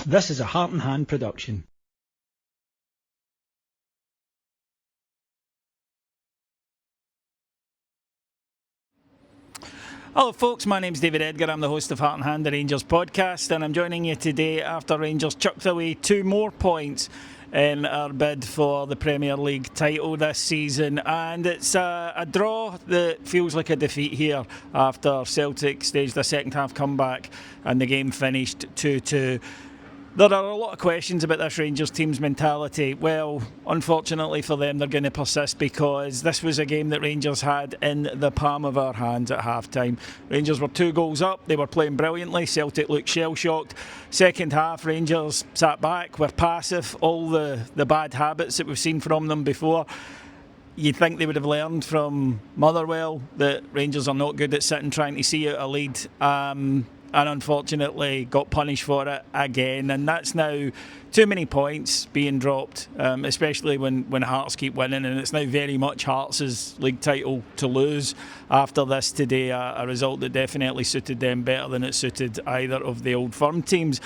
This is a Heart and Hand production. Hello folks, my name's David Edgar, I'm the host of Heart and Hand, the Rangers podcast, and I'm joining you today after Rangers chucked away 2 more points in our bid for the Premier League title this season, and it's a draw that feels like a defeat here after Celtic staged a second half comeback and the game finished 2-2. There are a lot of questions about this Rangers team's mentality. Well, unfortunately for them, they're going to persist because this was a game that Rangers had in the palm of our hands at half-time. Rangers were 2 goals up, they were playing brilliantly, Celtic looked shell-shocked. Second half, Rangers sat back, were passive, all the bad habits that we've seen from them before. You'd think they would have learned from Motherwell that Rangers are not good at sitting trying to see out a lead. And unfortunately got punished for it again, and that's now too many points being dropped, especially when Hearts keep winning, and it's now very much Hearts' league title to lose after this today, a result that definitely suited them better than it suited either of the Old Firm teams.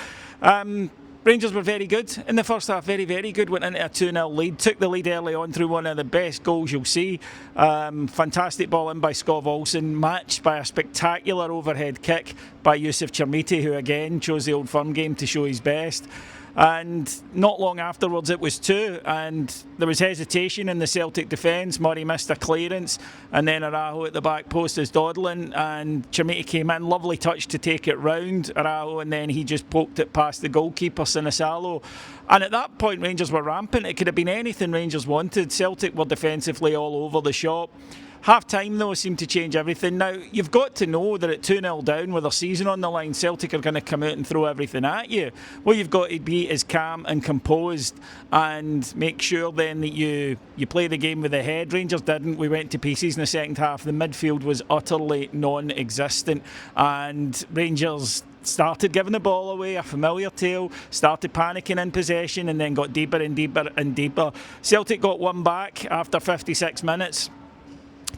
Rangers were very good in the first half, very, very good. Went into a 2-0 lead, took the lead early on through one of the best goals you'll see. Fantastic ball in by Skov Olsen, matched by a spectacular overhead kick by Yusuf Chermiti, who again chose the Old Firm game to show his best. And not long afterwards it was 2, and there was hesitation in the Celtic defence. Murray missed a clearance, and then Araujo at the back post is dawdling, and Chermiti came in, lovely touch to take it round Araujo, and then he just poked it past the goalkeeper Sinisalo. And at that point Rangers were rampant. It could have been anything Rangers wanted. Celtic were defensively all over the shop. Half time though seemed to change everything. Now you've got to know that at 2-0 down with a season on the line, Celtic are going to come out and throw everything at you. What you've got to be is calm and composed and make sure then that you play the game with the head. Rangers didn't. We went to pieces in the second half. The midfield was utterly non-existent, and Rangers started giving the ball away, a familiar tale, started panicking in possession, and then got deeper and deeper and deeper. Celtic got one back after 56 minutes.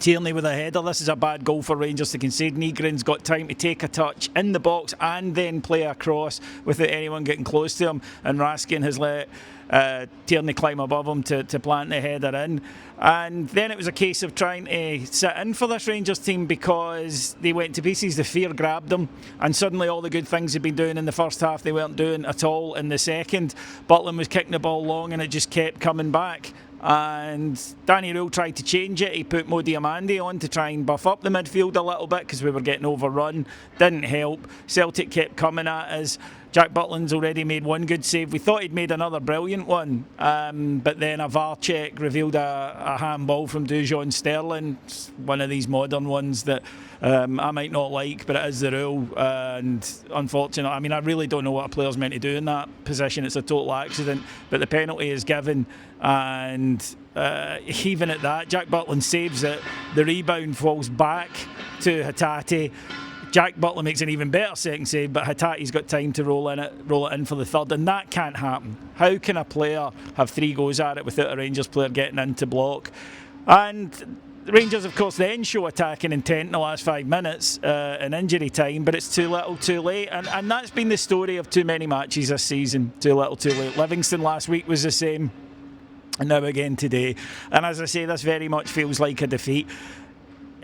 Tierney with a header. This is a bad goal for Rangers to concede. Nygren's got time to take a touch in the box and then play across without anyone getting close to him, and Raskin has let Tierney climb above him to plant the header in. And then it was a case of trying to sit in for this Rangers team because they went to pieces. The fear grabbed them, and suddenly all the good things they'd been doing in the first half they weren't doing at all in the second. Butland was kicking the ball long and it just kept coming back. And Danny Rule tried to change it. He put Mo Diamandi on to try and buff up the midfield a little bit because we were getting overrun. Didn't help. Celtic kept coming at us. Jack Butland's already made one good save. We thought he'd made another brilliant one, but then a VAR check revealed a handball from Dujon Sterling. It's one of these modern ones that I might not like, but it is the rule. And unfortunately, I mean, I really don't know what a player's meant to do in that position. It's a total accident, but the penalty is given, and even at that, Jack Butland saves it. The rebound falls back to Hatate. Jack Butland makes an even better second save, but Hatate's got time to roll it in for the third, and that can't happen. How can a player have 3 goes at it without a Rangers player getting into block? And the Rangers, of course, then show attacking intent in the last 5 minutes in injury time, but it's too little, too late, and that's been the story of too many matches this season. Too little, too late. Livingston last week was the same, and now again today. And as I say, this very much feels like a defeat.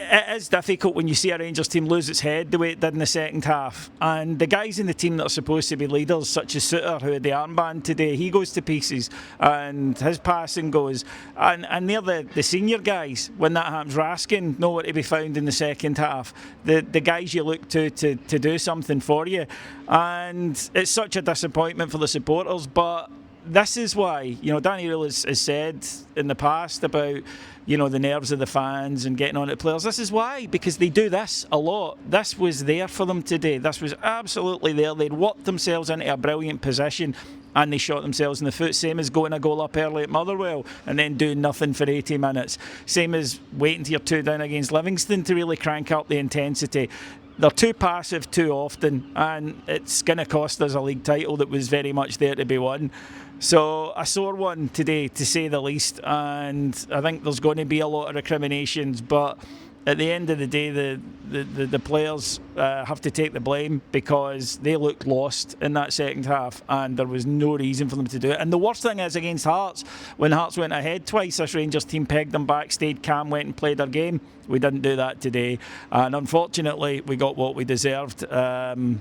It is difficult when you see a Rangers team lose its head the way it did in the second half, and the guys in the team that are supposed to be leaders, such as Suter, who had the armband today, he goes to pieces and his passing goes, and they're the senior guys. When that happens, Raskin nowhere to be found in the second half. The guys you look to do something for you, and it's such a disappointment for the supporters. But this is why, Danny Rule has said in the past about, the nerves of the fans and getting on at players. This is why, because they do this a lot. This was there for them today. This was absolutely there. They'd worked themselves into a brilliant position and they shot themselves in the foot. Same as going a goal up early at Motherwell and then doing nothing for 80 minutes. Same as waiting till you're 2 down against Livingston to really crank up the intensity. They're too passive too often, and it's going to cost us a league title that was very much there to be won. So a sore one today, to say the least, and I think there's going to be a lot of recriminations, but at the end of the day, the players have to take the blame because they looked lost in that second half and there was no reason for them to do it. And the worst thing is against Hearts, when Hearts went ahead twice, this Rangers team pegged them back, stayed calm, went and played their game. We didn't do that today. And unfortunately, we got what we deserved. And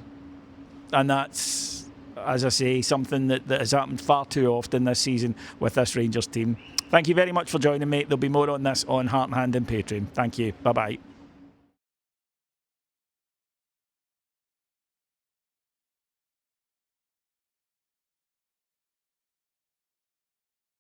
that's, as I say, something that has happened far too often this season with this Rangers team. Thank you very much for joining me. There'll be more on this on Heart and Hand and Patreon. Thank you. Bye-bye.